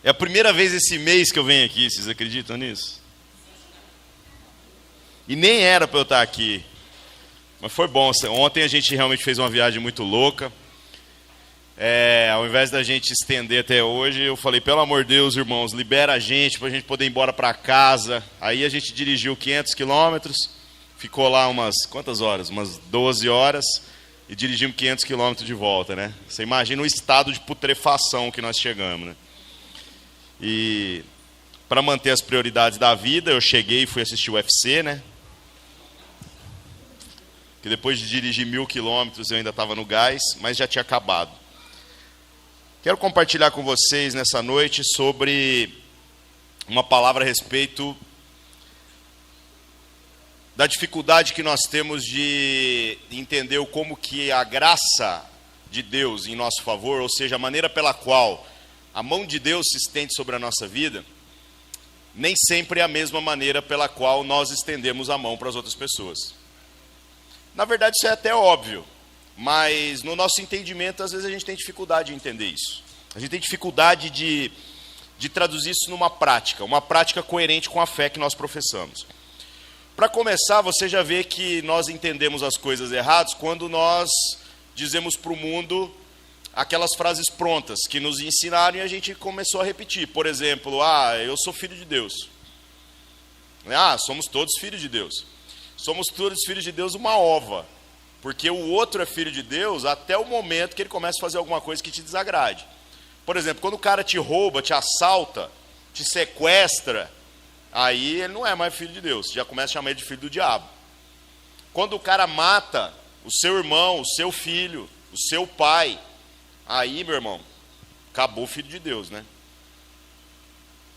É a primeira vez esse mês que eu venho aqui, vocês acreditam nisso? E nem era para eu estar aqui. Mas foi bom. Ontem a gente realmente fez uma viagem muito louca. Ao invés da gente estender até hoje, eu falei, pelo amor de Deus, irmãos, libera a gente para a gente poder ir embora para casa. Aí a gente dirigiu 500 quilômetros, ficou lá quantas horas? Umas 12 horas e dirigimos 500 quilômetros de volta, né? Você imagina o estado de putrefação que nós chegamos, né? E para manter as prioridades da vida, eu cheguei e fui assistir o UFC, né? Que depois de dirigir 1000 quilômetros eu ainda estava no gás, mas já tinha acabado. Quero compartilhar com vocês nessa noite sobre uma palavra a respeito da dificuldade que nós temos de entender como que a graça de Deus em nosso favor, ou seja, a maneira pela qual a mão de Deus se estende sobre a nossa vida, nem sempre é a mesma maneira pela qual nós estendemos a mão para as outras pessoas. Na verdade, isso é até óbvio, mas no nosso entendimento, às vezes a gente tem dificuldade de entender isso. A gente tem dificuldade de traduzir isso numa prática, uma prática coerente com a fé que nós professamos. Para começar, você já vê que nós entendemos as coisas erradas quando nós dizemos para o mundo aquelas frases prontas que nos ensinaram e a gente começou a repetir. Por exemplo, eu sou filho de Deus. Somos todos filhos de Deus. Somos todos filhos de Deus uma ova. Porque o outro é filho de Deus até o momento que ele começa a fazer alguma coisa que te desagrade. Por exemplo, quando o cara te rouba, te assalta, te sequestra, aí ele não é mais filho de Deus. Você já começa a chamar ele de filho do diabo. Quando o cara mata o seu irmão, o seu filho, o seu pai, aí, meu irmão, acabou o filho de Deus, né?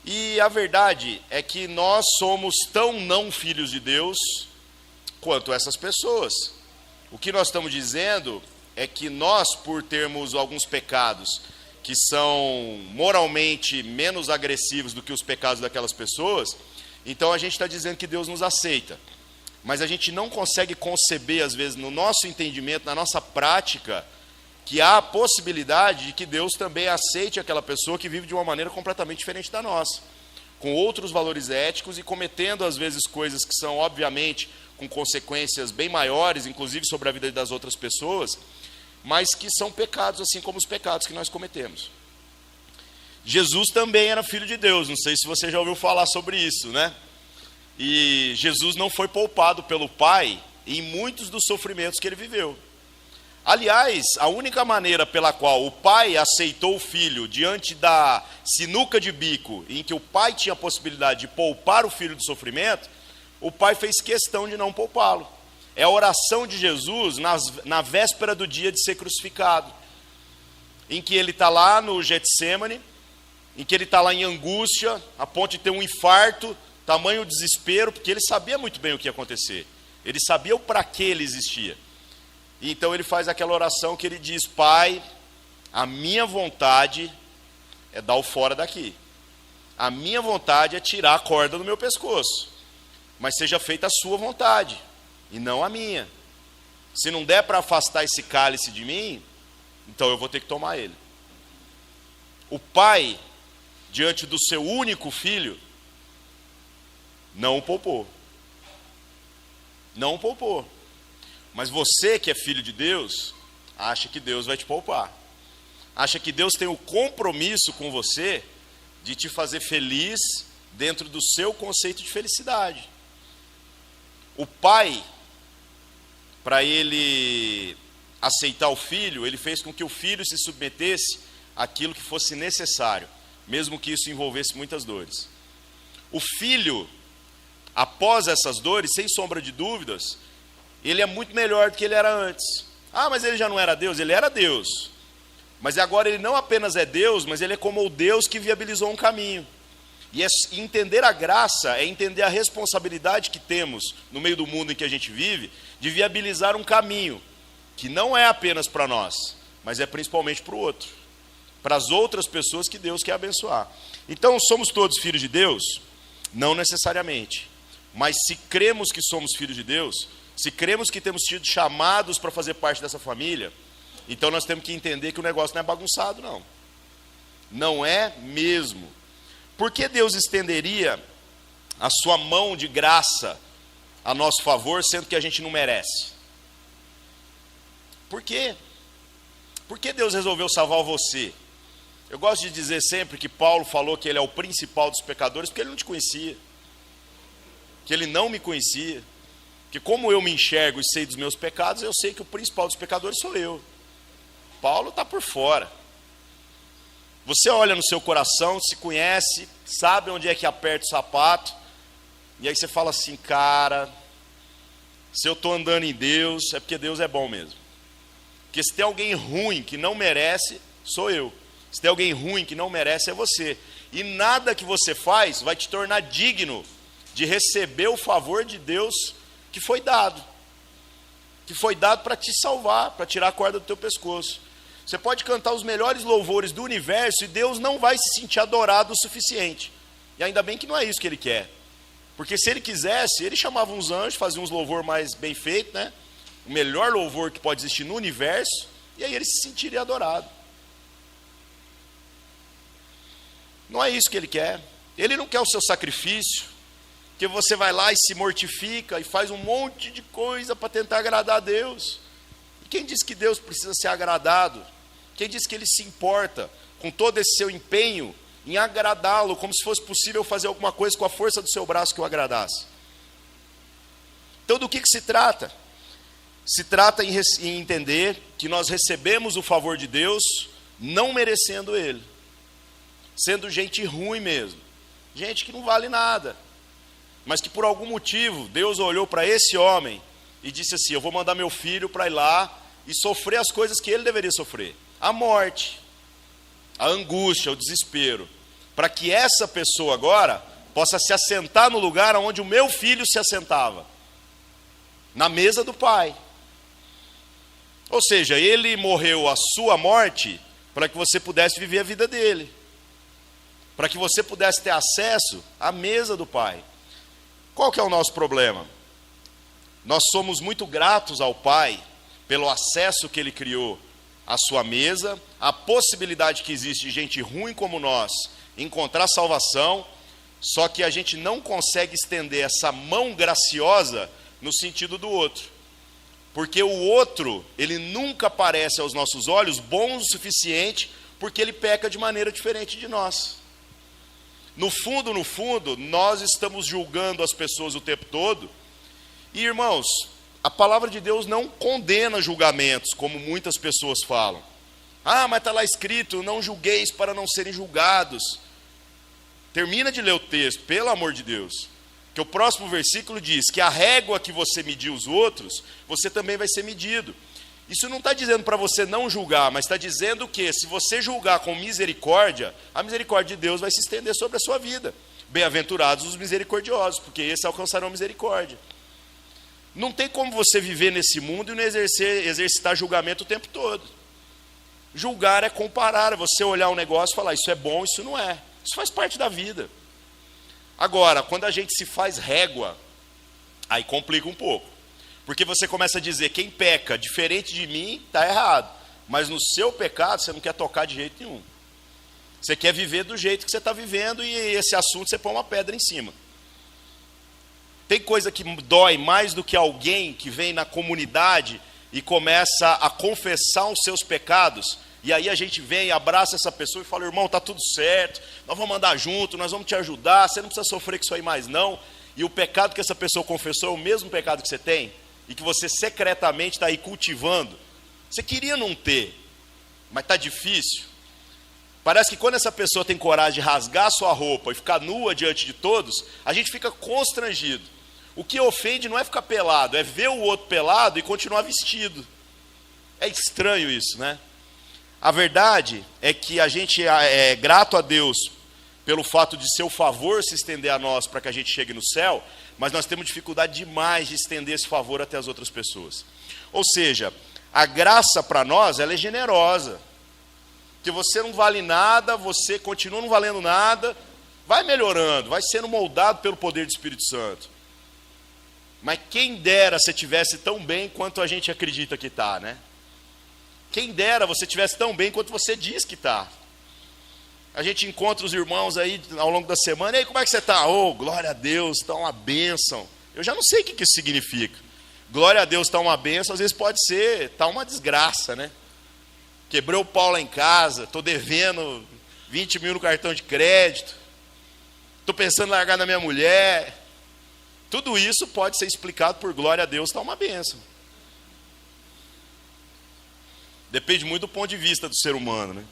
E a verdade é que nós somos tão não filhos de Deus quanto essas pessoas. O que nós estamos dizendo é que nós, por termos alguns pecados que são moralmente menos agressivos do que os pecados daquelas pessoas, então a gente está dizendo que Deus nos aceita. Mas a gente não consegue conceber, às vezes, no nosso entendimento, na nossa prática, que há a possibilidade de que Deus também aceite aquela pessoa que vive de uma maneira completamente diferente da nossa, com outros valores éticos e cometendo, às vezes, coisas que são, obviamente, com consequências bem maiores, inclusive sobre a vida das outras pessoas, mas que são pecados, assim como os pecados que nós cometemos. Jesus também era filho de Deus, não sei se você já ouviu falar sobre isso, né? E Jesus não foi poupado pelo Pai em muitos dos sofrimentos que ele viveu. Aliás, a única maneira pela qual o pai aceitou o filho diante da sinuca de bico, em que o pai tinha a possibilidade de poupar o filho do sofrimento, o pai fez questão de não poupá-lo. É a oração de Jesus na véspera do dia de ser crucificado, em que ele está lá no Getsêmani, em que ele está lá em angústia, a ponto de ter um infarto, tamanho desespero, porque ele sabia muito bem o que ia acontecer. Ele sabia o para que ele existia. E então ele faz aquela oração que ele diz: Pai, a minha vontade é dar o fora daqui. A minha vontade é tirar a corda do meu pescoço. Mas seja feita a sua vontade, e não a minha. Se não der para afastar esse cálice de mim, então eu vou ter que tomar ele. O pai, diante do seu único filho, não o poupou. Não o poupou. Mas você que é filho de Deus, acha que Deus vai te poupar. Acha que Deus tem o compromisso com você de te fazer feliz dentro do seu conceito de felicidade. O pai, para ele aceitar o filho, ele fez com que o filho se submetesse àquilo que fosse necessário, mesmo que isso envolvesse muitas dores. O filho, após essas dores, sem sombra de dúvidas, ele é muito melhor do que ele era antes. Mas ele já não era Deus? Ele era Deus. Mas agora ele não apenas é Deus, mas ele é como o Deus que viabilizou um caminho. E entender a graça é entender a responsabilidade que temos no meio do mundo em que a gente vive, de viabilizar um caminho, que não é apenas para nós, mas é principalmente para o outro, para as outras pessoas que Deus quer abençoar. Então, somos todos filhos de Deus? Não necessariamente. Mas se cremos que somos filhos de Deus, se cremos que temos sido chamados para fazer parte dessa família, então nós temos que entender que o negócio não é bagunçado, não. Não é mesmo. Por que Deus estenderia a sua mão de graça a nosso favor, sendo que a gente não merece? Por quê? Por que Deus resolveu salvar você? Eu gosto de dizer sempre que Paulo falou que ele é o principal dos pecadores, porque ele não te conhecia, que ele não me conhecia, que como eu me enxergo e sei dos meus pecados, eu sei que o principal dos pecadores sou eu. Paulo está por fora. Você olha no seu coração, se conhece, sabe onde é que aperta o sapato, e aí você fala assim, cara, se eu estou andando em Deus, é porque Deus é bom mesmo. Porque se tem alguém ruim que não merece, sou eu. Se tem alguém ruim que não merece, é você. E nada que você faz vai te tornar digno de receber o favor de Deus que foi dado. Que foi dado para te salvar, para tirar a corda do teu pescoço. Você pode cantar os melhores louvores do universo e Deus não vai se sentir adorado o suficiente. E ainda bem que não é isso que Ele quer. Porque se Ele quisesse, Ele chamava uns anjos, fazia uns louvor mais bem feito, né? O melhor louvor que pode existir no universo, e aí Ele se sentiria adorado. Não é isso que Ele quer. Ele não quer o seu sacrifício, que você vai lá e se mortifica e faz um monte de coisa para tentar agradar a Deus. E quem diz que Deus precisa ser agradado? Quem diz que Ele se importa com todo esse seu empenho em agradá-lo, como se fosse possível fazer alguma coisa com a força do seu braço que o agradasse? Então do que se trata? Se trata em entender que nós recebemos o favor de Deus não merecendo Ele, sendo gente ruim mesmo, gente que não vale nada, mas que por algum motivo Deus olhou para esse homem e disse assim, eu vou mandar meu filho para ir lá e sofrer as coisas que ele deveria sofrer, a morte, a angústia, o desespero, para que essa pessoa agora possa se assentar no lugar onde o meu filho se assentava, na mesa do Pai. Ou seja, ele morreu a sua morte para que você pudesse viver a vida dele, para que você pudesse ter acesso à mesa do Pai. Qual que é o nosso problema? Nós somos muito gratos ao Pai pelo acesso que Ele criou à sua mesa, a possibilidade que existe de gente ruim como nós encontrar salvação, só que a gente não consegue estender essa mão graciosa no sentido do outro. Porque o outro, ele nunca parece aos nossos olhos bom o suficiente, porque ele peca de maneira diferente de nós. No fundo, nós estamos julgando as pessoas o tempo todo. E irmãos, a palavra de Deus não condena julgamentos, como muitas pessoas falam. Ah, mas está lá escrito, não julgueis para não serem julgados. Termina de ler o texto, pelo amor de Deus. Que o próximo versículo diz que a régua que você mediu os outros, você também vai ser medido. Isso não está dizendo para você não julgar, mas está dizendo que se você julgar com misericórdia, a misericórdia de Deus vai se estender sobre a sua vida. Bem-aventurados os misericordiosos, porque esses alcançarão misericórdia. Não tem como você viver nesse mundo e não exercitar julgamento o tempo todo. Julgar é comparar, é você olhar um negócio e falar, isso é bom, isso não é. Isso faz parte da vida. Agora, quando a gente se faz régua, aí complica um pouco. Porque você começa a dizer, quem peca diferente de mim, está errado. Mas no seu pecado, você não quer tocar de jeito nenhum. Você quer viver do jeito que você está vivendo e esse assunto você põe uma pedra em cima. Tem coisa que dói mais do que alguém que vem na comunidade e começa a confessar os seus pecados. E aí a gente vem, abraça essa pessoa e fala, irmão, está tudo certo, nós vamos andar junto, nós vamos te ajudar, você não precisa sofrer com isso aí mais não. E o pecado que essa pessoa confessou é o mesmo pecado que você tem, e que você secretamente está aí cultivando. Você queria não ter, mas está difícil. Parece que quando essa pessoa tem coragem de rasgar sua roupa e ficar nua diante de todos, a gente fica constrangido. O que ofende não é ficar pelado, é ver o outro pelado e continuar vestido. É estranho isso, né? A verdade é que a gente é grato a Deus pelo fato de seu favor se estender a nós para que a gente chegue no céu, mas nós temos dificuldade demais de estender esse favor até as outras pessoas. Ou seja, a graça para nós, ela é generosa. Que você não vale nada, você continua não valendo nada, vai melhorando, vai sendo moldado pelo poder do Espírito Santo. Mas quem dera você tivesse tão bem quanto a gente acredita que está, né? Quem dera você tivesse tão bem quanto você diz que está. A gente encontra os irmãos aí ao longo da semana. E aí, como é que você está? Oh, glória a Deus, está uma bênção. Eu já não sei o que isso significa. Glória a Deus, está uma bênção. Às vezes pode ser, está uma desgraça, né? Quebrei o pau lá em casa. Estou devendo 20 mil no cartão de crédito. Estou pensando em largar na minha mulher. Tudo isso pode ser explicado por glória a Deus, está uma bênção. Depende muito do ponto de vista do ser humano, né?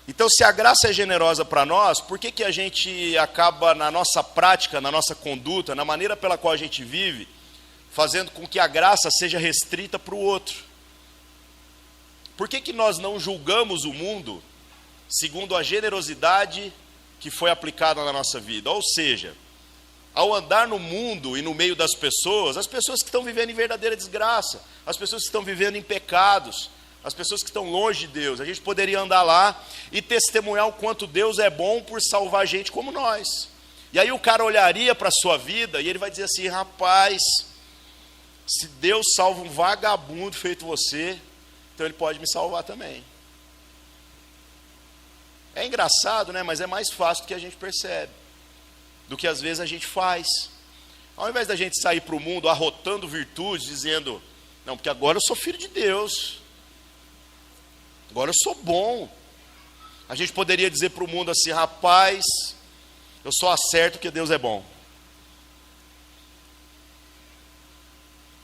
Então, se a graça é generosa para nós, por que a gente acaba na nossa prática, na nossa conduta, na maneira pela qual a gente vive, fazendo com que a graça seja restrita para o outro? Por que nós não julgamos o mundo segundo a generosidade que foi aplicada na nossa vida? Ou seja, ao andar no mundo e no meio das pessoas, as pessoas que estão vivendo em verdadeira desgraça, as pessoas que estão vivendo em pecados, as pessoas que estão longe de Deus, a gente poderia andar lá e testemunhar o quanto Deus é bom por salvar gente como nós. E aí o cara olharia para a sua vida e ele vai dizer assim: rapaz, se Deus salva um vagabundo feito você, então ele pode me salvar também. É engraçado, né? Mas é mais fácil do que a gente percebe, do que às vezes a gente faz. Ao invés da gente sair para o mundo arrotando virtudes, dizendo: não, porque agora eu sou filho de Deus, agora eu sou bom. A gente poderia dizer para o mundo assim: rapaz, eu só acerto porque Deus é bom.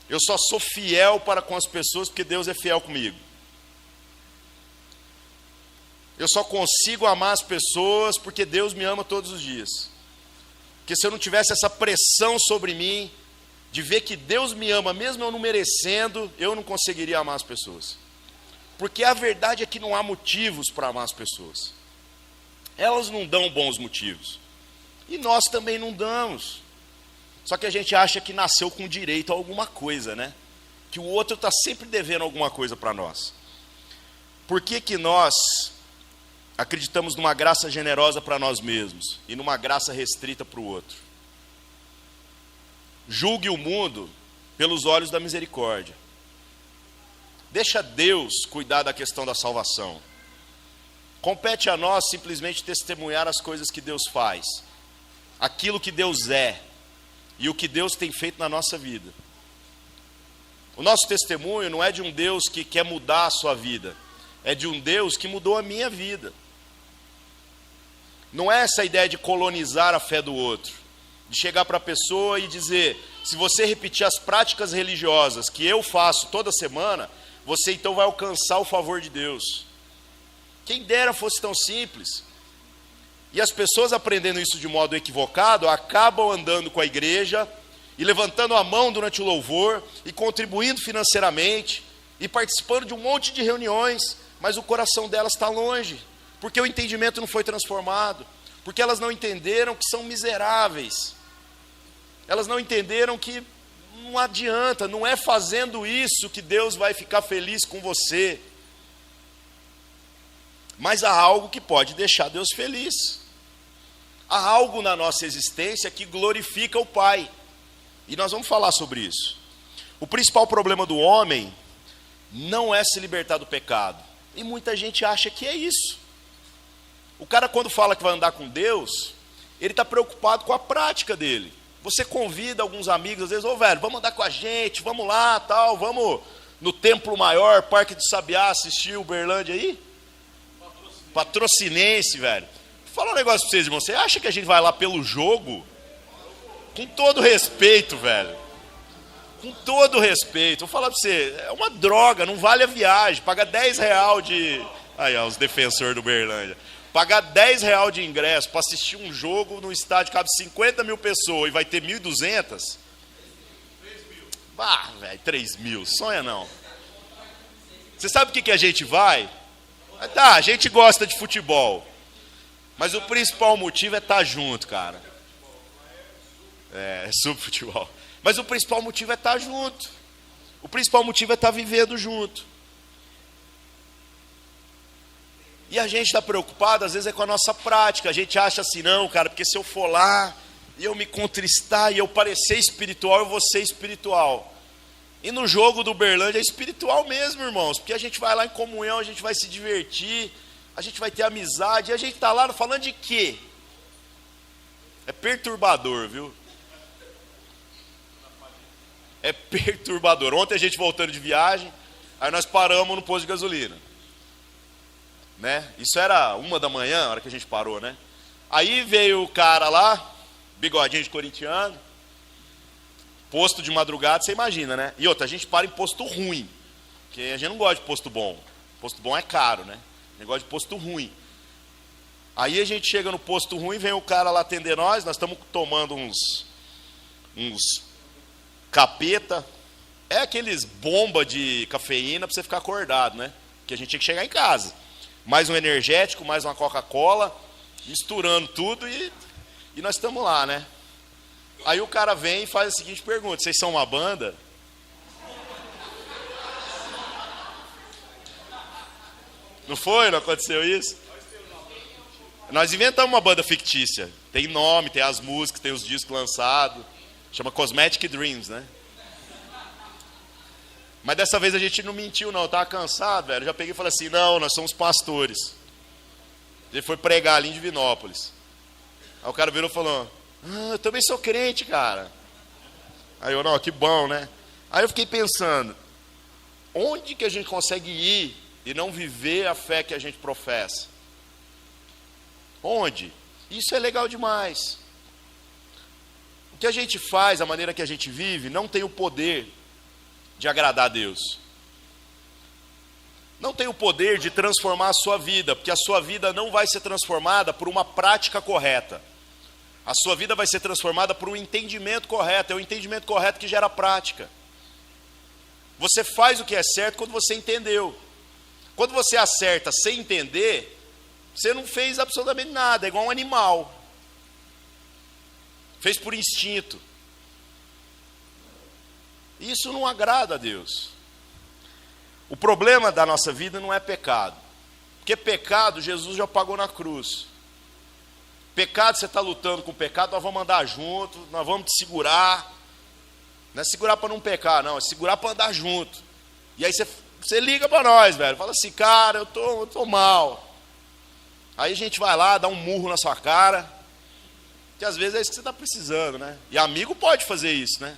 Eu só sou fiel para com as pessoas porque Deus é fiel comigo. Eu só consigo amar as pessoas porque Deus me ama todos os dias. Porque se eu não tivesse essa pressão sobre mim, de ver que Deus me ama, mesmo eu não merecendo, eu não conseguiria amar as pessoas. Porque a verdade é que não há motivos para amar as pessoas. Elas não dão bons motivos. E nós também não damos. Só que a gente acha que nasceu com direito a alguma coisa, né? Que o outro está sempre devendo alguma coisa para nós. Por que nós acreditamos numa graça generosa para nós mesmos e numa graça restrita para o outro? Julgue o mundo pelos olhos da misericórdia. Deixa Deus cuidar da questão da salvação. Compete a nós simplesmente testemunhar as coisas que Deus faz, aquilo que Deus é e o que Deus tem feito na nossa vida. O nosso testemunho não é de um Deus que quer mudar a sua vida, é de um Deus que mudou a minha vida. Não é essa ideia de colonizar a fé do outro, de chegar para a pessoa e dizer: se você repetir as práticas religiosas que eu faço toda semana, você então vai alcançar o favor de Deus. Quem dera fosse tão simples. E as pessoas, aprendendo isso de modo equivocado, acabam andando com a igreja e levantando a mão durante o louvor e contribuindo financeiramente e participando de um monte de reuniões, mas o coração delas está longe, porque o entendimento não foi transformado, porque elas não entenderam que são miseráveis, elas não entenderam que não adianta, não é fazendo isso que Deus vai ficar feliz com você. Mas há algo que pode deixar Deus feliz. Há algo na nossa existência que glorifica o Pai. E nós vamos falar sobre isso. O principal problema do homem não é se libertar do pecado. E muita gente acha que é isso. O cara, quando fala que vai andar com Deus, ele está preocupado com a prática dele. Você convida alguns amigos, às vezes: ô velho, vamos andar com a gente, vamos lá, tal, vamos no Templo Maior, Parque do Sabiá, assistir o Uberlândia aí? Patrocinense, velho. Vou falar um negócio para vocês, irmão. Você acha que a gente vai lá pelo jogo? Com todo respeito, velho. Com todo respeito. Vou falar para você, é uma droga, não vale a viagem. Paga R$10 de... Aí, ó, os defensores do Uberlândia. Pagar R$10 de ingresso para assistir um jogo no estádio que cabe 50 mil pessoas e vai ter 1.200? 3 mil. Ah, velho, 3 mil, sonha não. Você sabe o que a gente vai? Tá, a gente gosta de futebol, mas o principal motivo é estar junto, cara. É subfutebol. Mas o principal motivo é estar junto. O principal motivo é estar vivendo junto. E a gente está preocupado, às vezes, é com a nossa prática. A gente acha assim: não, cara, porque se eu for lá e eu me contristar e eu parecer espiritual, eu vou ser espiritual. E no jogo do Uberlândia é espiritual mesmo, irmãos, porque a gente vai lá em comunhão, a gente vai se divertir, a gente vai ter amizade, e a gente está lá falando de quê? É perturbador, viu? É perturbador. Ontem a gente voltando de viagem, aí nós paramos no posto de gasolina. Né? Isso era 1h, a hora que a gente parou, né? Aí veio o cara lá, bigodinho de corintiano, posto de madrugada, você imagina, né? E outra, a gente para em posto ruim, porque a gente não gosta de posto bom. Posto bom é caro, né? A gente gosta de posto ruim. Aí a gente chega no posto ruim, vem o cara lá atender nós estamos tomando uns capeta, é aqueles bomba de cafeína para você ficar acordado, né? Que a gente tinha que chegar em casa. Mais um energético, mais uma Coca-Cola, misturando tudo e nós estamos lá, né? Aí o cara vem e faz a seguinte pergunta: vocês são uma banda? Não foi? Não aconteceu isso? Nós inventamos uma banda fictícia. Tem nome, tem as músicas, tem os discos lançados. Chama Cosmetic Dreams, né? Mas dessa vez a gente não mentiu, não. Eu estava cansado, velho. Eu já peguei e falei assim: não, nós somos pastores. Ele foi pregar ali em Divinópolis. Aí o cara virou e falou: eu também sou crente, cara. Aí eu, não, que bom, né? Aí eu fiquei pensando: onde que a gente consegue ir e não viver a fé que a gente professa? Onde? Isso é legal demais. O que a gente faz, a maneira que a gente vive, não tem o poder de agradar a Deus. Não tem o poder de transformar a sua vida, porque a sua vida não vai ser transformada por uma prática correta. A sua vida vai ser transformada por um entendimento correto. É o entendimento correto que gera prática. Você faz o que é certo quando você entendeu. Quando você acerta sem entender, você não fez absolutamente nada, é igual um animal. Fez por instinto. Isso não agrada a Deus. O problema da nossa vida não é pecado. Porque pecado, Jesus já pagou na cruz. Pecado, você está lutando com o pecado, nós vamos andar junto, nós vamos te segurar. Não é segurar para não pecar, não, é segurar para andar junto. E aí você liga para nós, velho. Fala assim: cara, eu tô mal. Aí a gente vai lá, dá um murro na sua cara. Que às vezes é isso que você está precisando, né? E amigo pode fazer isso, né?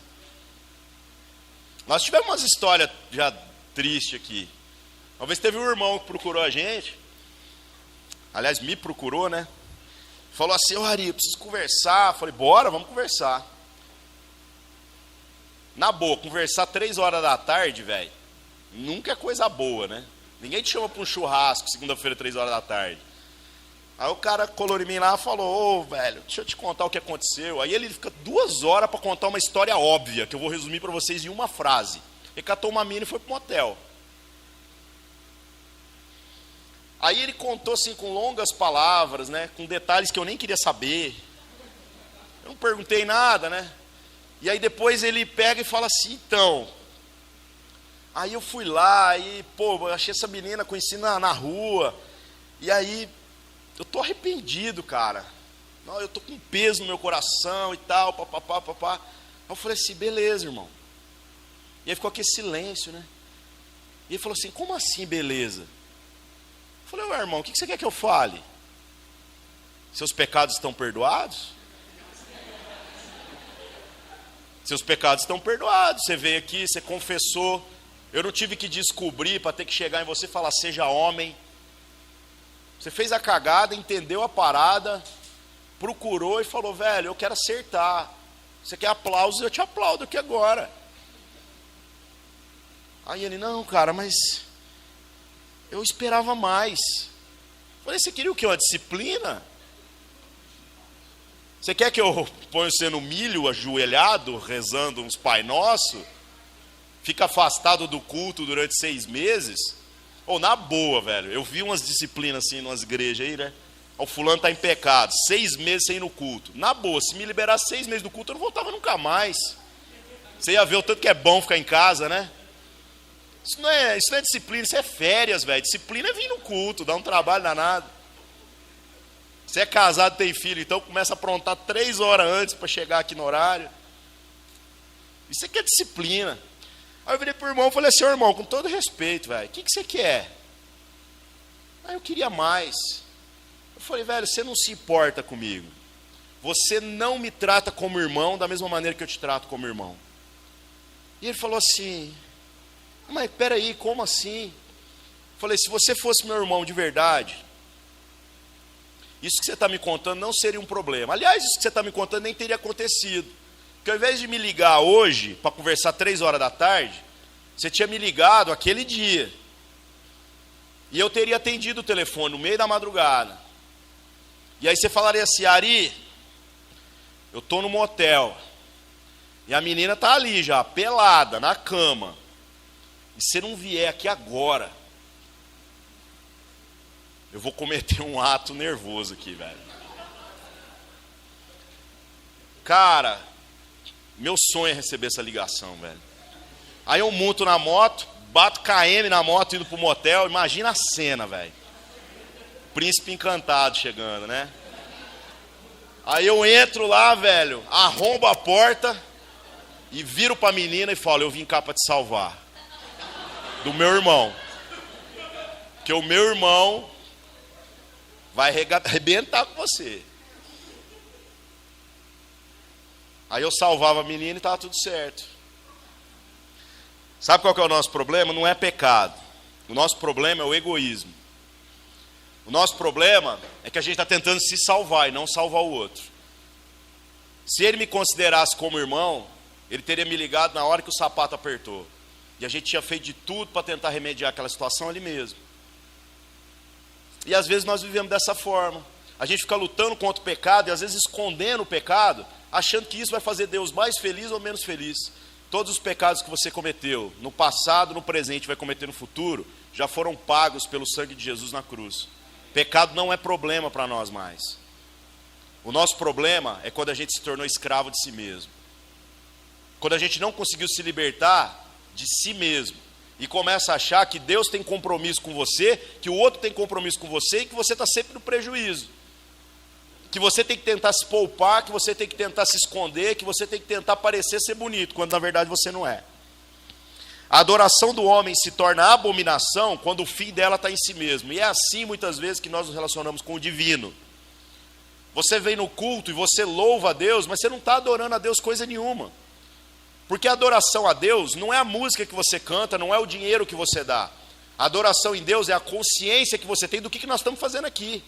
Nós tivemos umas histórias já tristes aqui. Uma vez teve um irmão que procurou a gente. Aliás, me procurou, né? Falou assim: ô Ari, eu preciso conversar. Eu falei: bora, vamos conversar. Na boa, conversar 3h da tarde, velho, nunca é coisa boa, né? Ninguém te chama para um churrasco segunda-feira, 3h da tarde. Aí o cara colou em mim lá e falou: ô, velho, deixa eu te contar o que aconteceu. Aí ele fica 2 horas para contar uma história óbvia, que eu vou resumir para vocês em uma frase. Ele catou uma mina e foi para um motel. Aí ele contou assim com longas palavras, né, com detalhes que eu nem queria saber. Eu não perguntei nada, né? E aí depois ele pega e fala assim: então, aí eu fui lá e, pô, eu achei essa menina, conheci na rua. E aí eu tô arrependido, cara. Não, eu tô com peso no meu coração e tal, papapá, papá. Aí eu falei assim: beleza, irmão. E aí ficou aquele silêncio, né? E ele falou assim: como assim, beleza? Eu falei: ué, irmão, o que você quer que eu fale? Seus pecados estão perdoados? Seus pecados estão perdoados. Você veio aqui, você confessou. Eu não tive que descobrir para ter que chegar em você e falar: seja homem. Você fez a cagada, entendeu a parada, procurou e falou: velho, eu quero acertar. Você quer aplausos? Eu te aplaudo aqui agora. Aí ele: não, cara, mas eu esperava mais. Eu falei: você queria o quê? Uma disciplina? Você quer que eu ponha você no milho, ajoelhado, rezando uns Pai Nosso? Fica afastado do culto durante 6 meses? Ou na boa, velho, eu vi umas disciplinas assim, umas igrejas aí, né? O fulano tá em pecado, 6 meses sem ir no culto. Na boa, se me liberasse 6 meses do culto, eu não voltava nunca mais. Você ia ver o tanto que é bom ficar em casa, né? Isso não é disciplina, isso é férias, velho. Disciplina é vir no culto, dá um trabalho danado. Você é casado, tem filho, então começa a aprontar 3 horas antes para chegar aqui no horário. Isso aqui é disciplina. Aí eu virei pro irmão e falei assim: ô irmão, com todo respeito, velho, o que você quer? Aí eu queria mais. Eu falei, velho, você não se importa comigo. Você não me trata como irmão da mesma maneira que eu te trato como irmão. E ele falou assim, mas peraí, como assim? Eu falei, se você fosse meu irmão de verdade, isso que você está me contando não seria um problema. Aliás, isso que você está me contando nem teria acontecido. Porque ao invés de me ligar hoje, para conversar 3 horas da tarde, você tinha me ligado aquele dia. E eu teria atendido o telefone no meio da madrugada. E aí você falaria assim, Ari, eu estou no motel. E a menina está ali já, pelada, na cama. E se não vier aqui agora, eu vou cometer um ato nervoso aqui, velho. Cara, meu sonho é receber essa ligação, velho. Aí eu monto na moto, bato KM na moto indo pro motel. Imagina a cena, velho. Príncipe encantado chegando, né? Aí eu entro lá, velho, arrombo a porta e viro pra menina e falo, eu vim cá pra te salvar. Do meu irmão. Porque o meu irmão vai arrebentar com você. Aí eu salvava a menina e estava tudo certo. Sabe qual que é o nosso problema? Não é pecado. O nosso problema é o egoísmo. O nosso problema é que a gente está tentando se salvar e não salvar o outro. Se ele me considerasse como irmão, ele teria me ligado na hora que o sapato apertou. E a gente tinha feito de tudo para tentar remediar aquela situação ali mesmo. E às vezes nós vivemos dessa forma. A gente fica lutando contra o pecado e às vezes escondendo o pecado, achando que isso vai fazer Deus mais feliz ou menos feliz. Todos os pecados que você cometeu no passado, no presente e vai cometer no futuro, já foram pagos pelo sangue de Jesus na cruz. Pecado não é problema para nós mais. O nosso problema é quando a gente se tornou escravo de si mesmo. Quando a gente não conseguiu se libertar de si mesmo. E começa a achar que Deus tem compromisso com você, que o outro tem compromisso com você e que você está sempre no prejuízo. Que você tem que tentar se poupar, que você tem que tentar se esconder, que você tem que tentar parecer ser bonito, quando na verdade você não é. A adoração do homem se torna abominação quando o fim dela está em si mesmo. E é assim muitas vezes que nós nos relacionamos com o divino. Você vem no culto e você louva a Deus, mas você não está adorando a Deus coisa nenhuma. Porque a adoração a Deus não é a música que você canta, não é o dinheiro que você dá. A adoração em Deus é a consciência que você tem do que nós estamos fazendo aqui.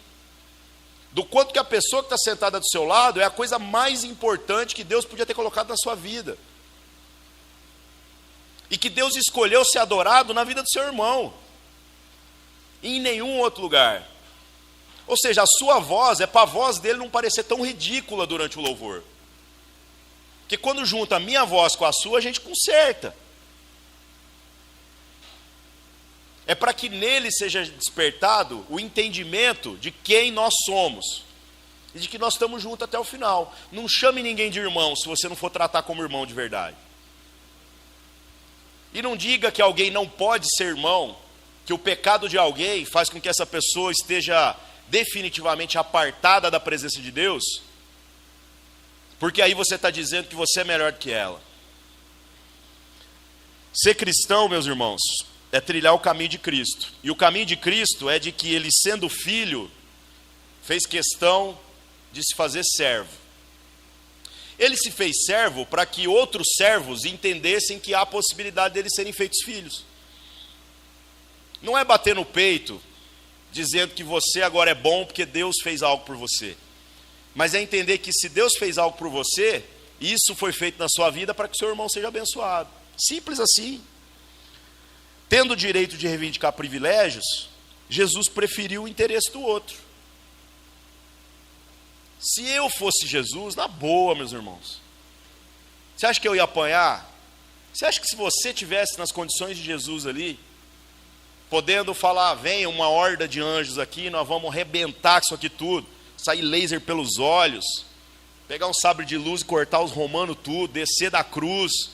Do quanto que a pessoa que está sentada do seu lado é a coisa mais importante que Deus podia ter colocado na sua vida. E que Deus escolheu ser adorado na vida do seu irmão. E em nenhum outro lugar. Ou seja, a sua voz é para a voz dele não parecer tão ridícula durante o louvor. Porque quando junta a minha voz com a sua, a gente conserta. É para que nele seja despertado o entendimento de quem nós somos. E de que nós estamos juntos até o final. Não chame ninguém de irmão se você não for tratar como irmão de verdade. E não diga que alguém não pode ser irmão, que o pecado de alguém faz com que essa pessoa esteja definitivamente apartada da presença de Deus. Porque aí você está dizendo que você é melhor do que ela. Ser cristão, meus irmãos, é trilhar o caminho de Cristo. E o caminho de Cristo é de que ele, sendo filho, fez questão de se fazer servo. Ele se fez servo para que outros servos entendessem que há a possibilidade deles serem feitos filhos. Não é bater no peito, dizendo que você agora é bom porque Deus fez algo por você. Mas é entender que se Deus fez algo por você, isso foi feito na sua vida para que o seu irmão seja abençoado. Simples assim. Tendo o direito de reivindicar privilégios, Jesus preferiu o interesse do outro. Se eu fosse Jesus, na boa, meus irmãos, você acha que eu ia apanhar? Você acha que se você tivesse nas condições de Jesus ali, podendo falar, vem uma horda de anjos aqui, nós vamos arrebentar com isso aqui tudo, sair laser pelos olhos, pegar um sabre de luz e cortar os romanos tudo, descer da cruz,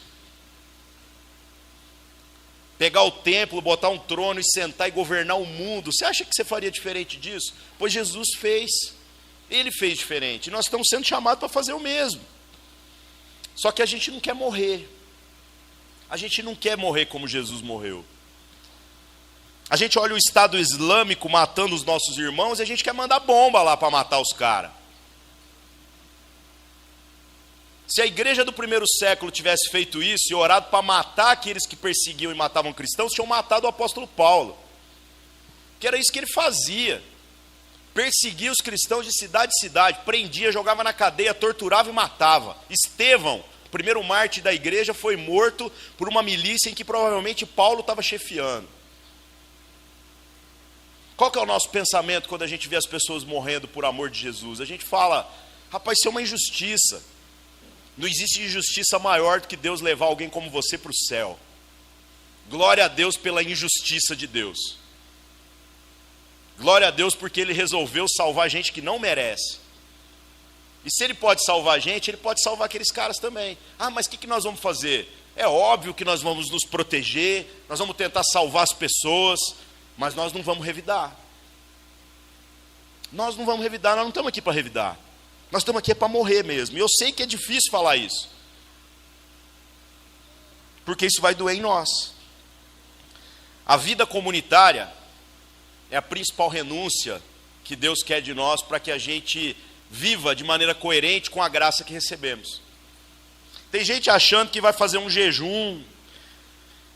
pegar o templo, botar um trono e sentar e governar o mundo, você acha que você faria diferente disso? Pois Jesus fez, ele fez diferente, e nós estamos sendo chamados para fazer o mesmo. Só que a gente não quer morrer, a gente não quer morrer como Jesus morreu. A gente olha o Estado Islâmico matando os nossos irmãos e a gente quer mandar bomba lá para matar os caras. Se a igreja do primeiro século tivesse feito isso e orado para matar aqueles que perseguiam e matavam cristãos, tinham matado o apóstolo Paulo. Que era isso que ele fazia. Perseguia os cristãos de cidade em cidade, prendia, jogava na cadeia, torturava e matava. Estevão, o primeiro mártir da igreja, foi morto por uma milícia em que provavelmente Paulo estava chefiando. Qual que é o nosso pensamento quando a gente vê as pessoas morrendo por amor de Jesus? A gente fala, rapaz, isso é uma injustiça. Não existe injustiça maior do que Deus levar alguém como você para o céu. Glória a Deus pela injustiça de Deus. Glória a Deus porque Ele resolveu salvar gente que não merece. E se Ele pode salvar a gente, Ele pode salvar aqueles caras também. Ah, mas o que nós vamos fazer? É óbvio que nós vamos nos proteger, nós vamos tentar salvar as pessoas, mas nós não vamos revidar. Nós não vamos revidar, nós não estamos aqui para revidar. Nós estamos aqui para morrer mesmo. E eu sei que é difícil falar isso. Porque isso vai doer em nós. A vida comunitária é a principal renúncia que Deus quer de nós para que a gente viva de maneira coerente com a graça que recebemos. Tem gente achando que vai fazer um jejum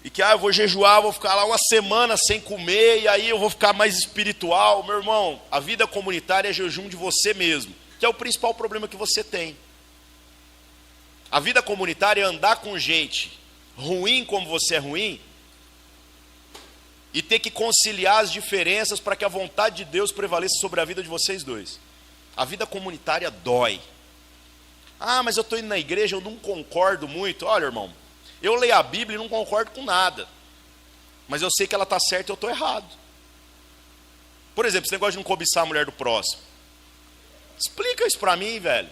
e que eu vou jejuar, vou ficar lá uma semana sem comer e aí eu vou ficar mais espiritual. Meu irmão, a vida comunitária é jejum de você mesmo, que é o principal problema que você tem. A vida comunitária é andar com gente ruim como você é ruim e ter que conciliar as diferenças para que a vontade de Deus prevaleça sobre a vida de vocês dois. A vida comunitária dói. Ah, mas eu estou indo na igreja, eu não concordo muito. Olha, irmão, eu leio a Bíblia e não concordo com nada, mas eu sei que ela está certa e eu estou errado. Por exemplo, esse negócio de não cobiçar a mulher do próximo. Explica isso para mim, velho.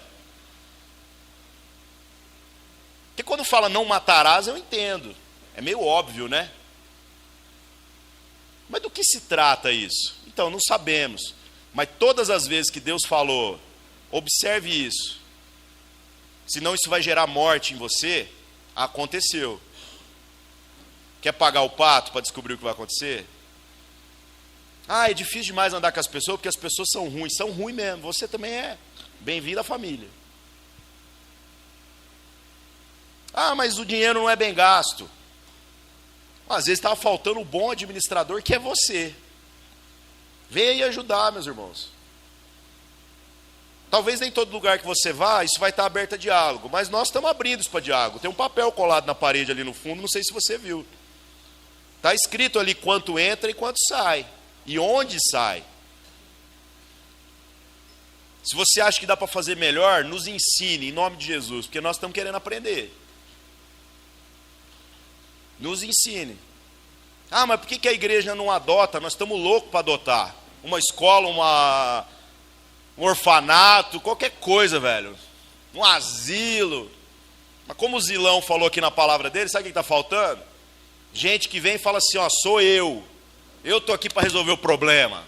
Porque quando fala não matarás, eu entendo. É meio óbvio, né? Mas do que se trata isso? Então, não sabemos. Mas todas as vezes que Deus falou, observe isso, senão isso vai gerar morte em você, aconteceu. Quer pagar o pato para descobrir o que vai acontecer? Ah, é difícil demais andar com as pessoas, porque as pessoas são ruins mesmo, você também é. Bem-vindo à família. Ah, mas o dinheiro não é bem gasto. Às vezes estava faltando o bom administrador, que é você. Venha aí ajudar, meus irmãos. Talvez nem todo lugar que você vá, isso vai estar aberto a diálogo, mas nós estamos abrindo isso para diálogo. Tem um papel colado na parede ali no fundo, não sei se você viu. Está escrito ali quanto entra e quanto sai. E onde sai. Se você acha que dá para fazer melhor, nos ensine, em nome de Jesus, porque nós estamos querendo aprender. Nos ensine. Ah, mas por que a igreja não adota? Nós estamos loucos para adotar. Uma escola, um orfanato, qualquer coisa, velho. Um asilo. Mas como o Zilão falou aqui na palavra dele, sabe o que está faltando? Gente que vem e fala assim, ó, sou eu. Eu estou aqui para resolver o problema.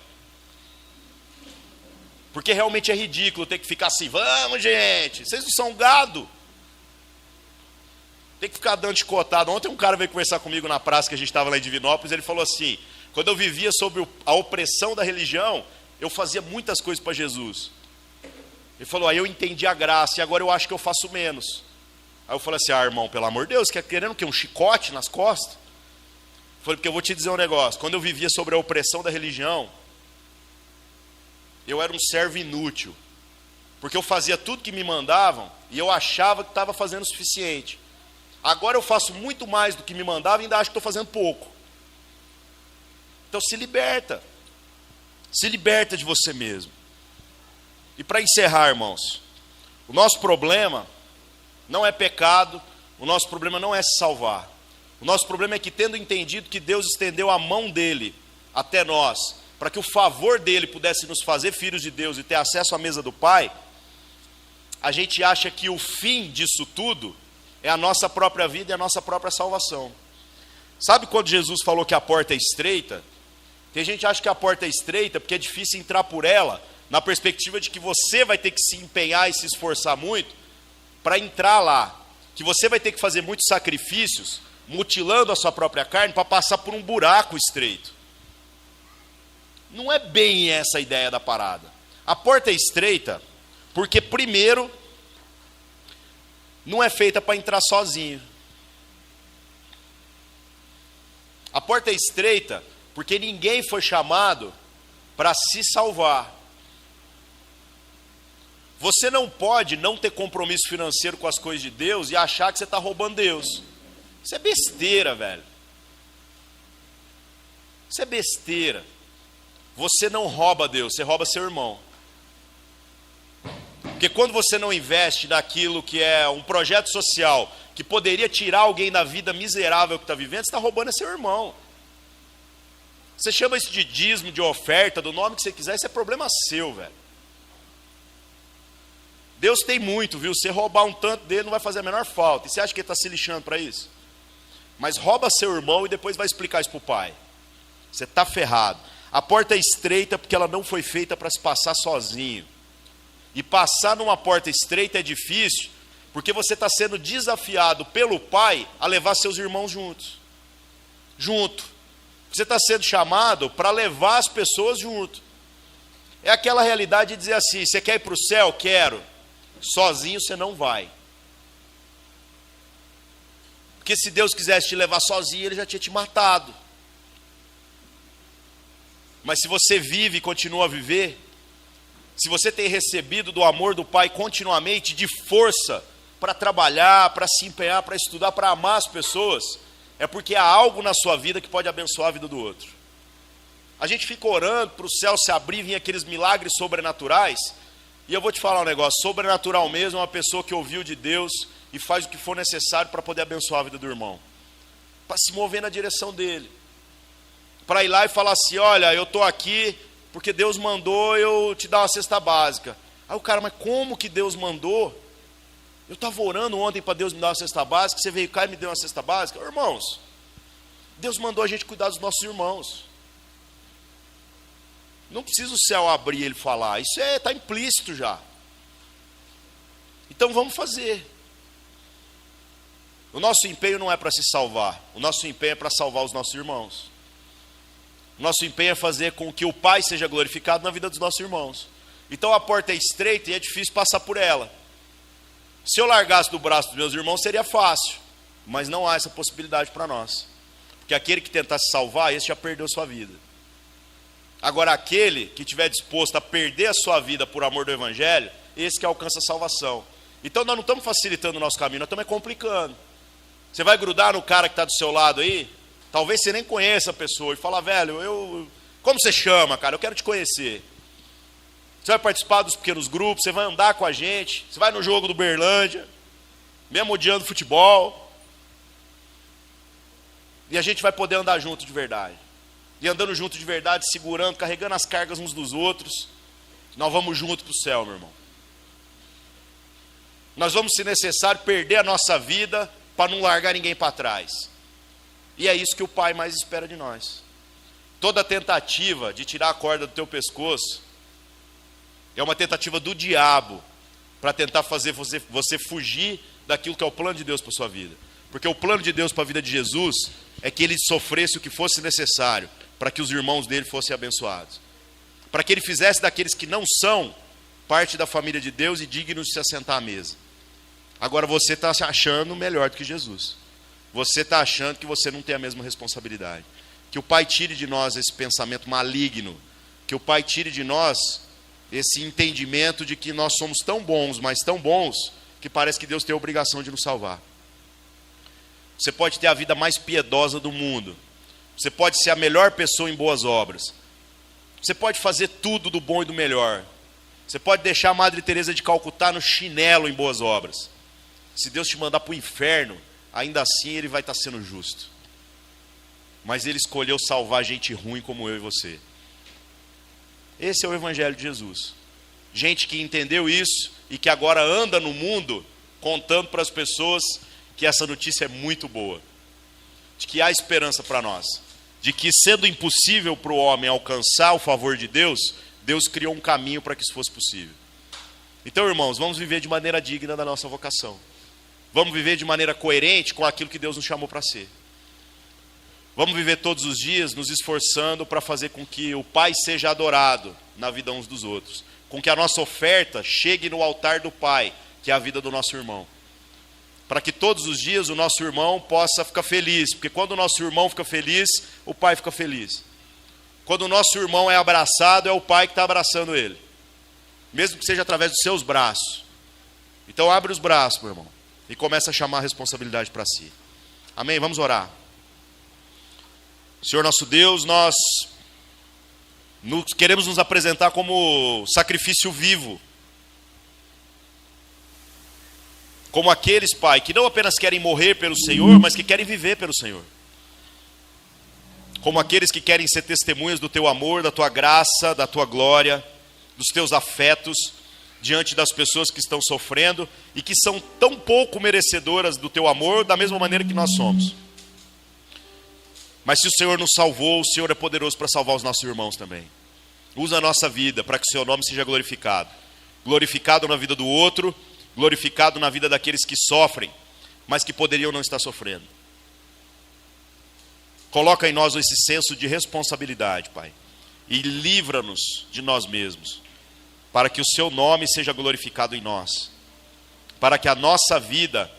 Porque realmente é ridículo ter que ficar assim, vamos gente, vocês não são gado. Tem que ficar dando chicotado. Ontem um cara veio conversar comigo na praça que a gente estava lá em Divinópolis, ele falou assim, quando eu vivia sob a opressão da religião, eu fazia muitas coisas para Jesus. Ele falou, aí eu entendi a graça e agora eu acho que eu faço menos. Aí eu falei assim, irmão, pelo amor de Deus, quer querendo o quê? Um chicote nas costas? Eu falei, porque eu vou te dizer um negócio, quando eu vivia sobre a opressão da religião, eu era um servo inútil, porque eu fazia tudo que me mandavam e eu achava que estava fazendo o suficiente. Agora eu faço muito mais do que me mandava e ainda acho que estou fazendo pouco. Então se liberta. Se liberta de você mesmo. E para encerrar, irmãos, o nosso problema não é pecado, o nosso problema não é se salvar. O nosso problema é que, tendo entendido que Deus estendeu a mão dele até nós, para que o favor dele pudesse nos fazer filhos de Deus e ter acesso à mesa do Pai, a gente acha que o fim disso tudo é a nossa própria vida e a nossa própria salvação. Sabe quando Jesus falou que a porta é estreita? Tem gente que acha que a porta é estreita porque é difícil entrar por ela, na perspectiva de que você vai ter que se empenhar e se esforçar muito para entrar lá. Que você vai ter que fazer muitos sacrifícios, mutilando a sua própria carne, para passar por um buraco estreito. Não é bem essa a ideia da parada. A porta é estreita porque, primeiro, não é feita para entrar sozinho. A porta é estreita porque ninguém foi chamado para se salvar. Você não pode não ter compromisso financeiro com as coisas de Deus e achar que você está roubando Deus. Isso é besteira, velho. Isso é besteira. Você não rouba Deus, você rouba seu irmão. Porque quando você não investe naquilo que é um projeto social, que poderia tirar alguém da vida miserável que está vivendo, você está roubando seu irmão. Você chama isso de dízimo, de oferta, do nome que você quiser, isso é problema seu, velho. Deus tem muito, viu? Você roubar um tanto dele não vai fazer a menor falta. E você acha que ele está se lixando para isso? Mas rouba seu irmão e depois vai explicar isso para o pai. Você está ferrado. A porta é estreita porque ela não foi feita para se passar sozinho. E passar numa porta estreita é difícil porque você está sendo desafiado pelo pai a levar seus irmãos junto. Você está sendo chamado para levar as pessoas junto. É aquela realidade de dizer assim: você quer ir para o céu? Quero. Sozinho você não vai. Porque se Deus quisesse te levar sozinho, Ele já tinha te matado. Mas se você vive e continua a viver, se você tem recebido do amor do Pai continuamente, de força para trabalhar, para se empenhar, para estudar, para amar as pessoas, é porque há algo na sua vida que pode abençoar a vida do outro. A gente fica orando para o céu se abrir, vir aqueles milagres sobrenaturais. E eu vou te falar um negócio: sobrenatural mesmo é uma pessoa que ouviu de Deus e faz o que for necessário para poder abençoar a vida do irmão, para se mover na direção dele, para ir lá e falar assim: olha, eu estou aqui porque Deus mandou eu te dar uma cesta básica. Aí o cara: mas como que Deus mandou? Eu estava orando ontem para Deus me dar uma cesta básica, você veio cá e me deu uma cesta básica. Irmãos, Deus mandou a gente cuidar dos nossos irmãos. Não precisa o céu abrir e ele falar, isso está implícito já. Então vamos fazer. O nosso empenho não é para se salvar, o nosso empenho é para salvar os nossos irmãos. O nosso empenho é fazer com que o Pai seja glorificado na vida dos nossos irmãos. Então a porta é estreita e é difícil passar por ela. Se eu largasse do braço dos meus irmãos seria fácil, mas não há essa possibilidade para nós. Porque aquele que tentar se salvar, esse já perdeu sua vida. Agora aquele que estiver disposto a perder a sua vida por amor do Evangelho, esse que alcança a salvação. Então nós não estamos facilitando o nosso caminho, nós estamos complicando. Você vai grudar no cara que está do seu lado aí, talvez você nem conheça a pessoa, e fala: velho, como você chama, cara? Eu quero te conhecer. Você vai participar dos pequenos grupos, você vai andar com a gente, você vai no jogo do Berlândia, mesmo odiando futebol, e a gente vai poder andar junto de verdade. E andando junto de verdade, segurando, carregando as cargas uns dos outros, nós vamos junto para o céu, meu irmão. Nós vamos, se necessário, perder a nossa vida para não largar ninguém para trás. E é isso que o Pai mais espera de nós. Toda tentativa de tirar a corda do teu pescoço é uma tentativa do diabo para tentar fazer você fugir daquilo que é o plano de Deus para a sua vida. Porque o plano de Deus para a vida de Jesus é que ele sofresse o que fosse necessário para que os irmãos dele fossem abençoados. Para que ele fizesse daqueles que não são parte da família de Deus e dignos de se assentar à mesa. Agora você está se achando melhor do que Jesus. Você está achando que você não tem a mesma responsabilidade. Que o Pai tire de nós esse pensamento maligno. Que o Pai tire de nós esse entendimento de que nós somos tão bons, mas tão bons, que parece que Deus tem a obrigação de nos salvar. Você pode ter a vida mais piedosa do mundo. Você pode ser a melhor pessoa em boas obras. Você pode fazer tudo do bom e do melhor. Você pode deixar a Madre Teresa de Calcutá no chinelo em boas obras. Se Deus te mandar para o inferno, ainda assim Ele vai estar sendo justo. Mas Ele escolheu salvar gente ruim como eu e você. Esse é o Evangelho de Jesus. Gente que entendeu isso e que agora anda no mundo contando para as pessoas que essa notícia é muito boa. De que há esperança para nós. De que, sendo impossível para o homem alcançar o favor de Deus, Deus criou um caminho para que isso fosse possível. Então, irmãos, vamos viver de maneira digna da nossa vocação. Vamos viver de maneira coerente com aquilo que Deus nos chamou para ser. Vamos viver todos os dias nos esforçando para fazer com que o Pai seja adorado na vida uns dos outros. Com que a nossa oferta chegue no altar do Pai, que é a vida do nosso irmão. Para que todos os dias o nosso irmão possa ficar feliz. Porque quando o nosso irmão fica feliz, o Pai fica feliz. Quando o nosso irmão é abraçado, é o Pai que está abraçando ele. Mesmo que seja através dos seus braços. Então abre os braços, meu irmão. E começa a chamar a responsabilidade para si. Amém? Vamos orar. Senhor nosso Deus, nós queremos nos apresentar como sacrifício vivo. Como aqueles, Pai, que não apenas querem morrer pelo Senhor, mas que querem viver pelo Senhor. Como aqueles que querem ser testemunhas do Teu amor, da Tua graça, da Tua glória, dos Teus afetos, diante das pessoas que estão sofrendo e que são tão pouco merecedoras do Teu amor, da mesma maneira que nós somos. Mas se o Senhor nos salvou, o Senhor é poderoso para salvar os nossos irmãos também. Usa a nossa vida para que o Seu nome seja glorificado. Glorificado na vida do outro, glorificado na vida daqueles que sofrem, mas que poderiam não estar sofrendo. Coloca em nós esse senso de responsabilidade, Pai. E livra-nos de nós mesmos, para que o Seu nome seja glorificado em nós. Para que a nossa vida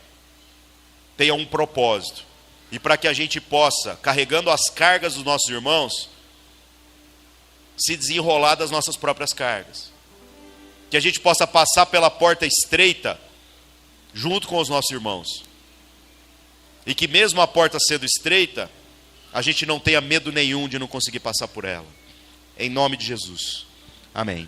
tenha um propósito. E para que a gente possa, carregando as cargas dos nossos irmãos, se desenrolar das nossas próprias cargas. Que a gente possa passar pela porta estreita, junto com os nossos irmãos. E que mesmo a porta sendo estreita, a gente não tenha medo nenhum de não conseguir passar por ela. Em nome de Jesus. Amém.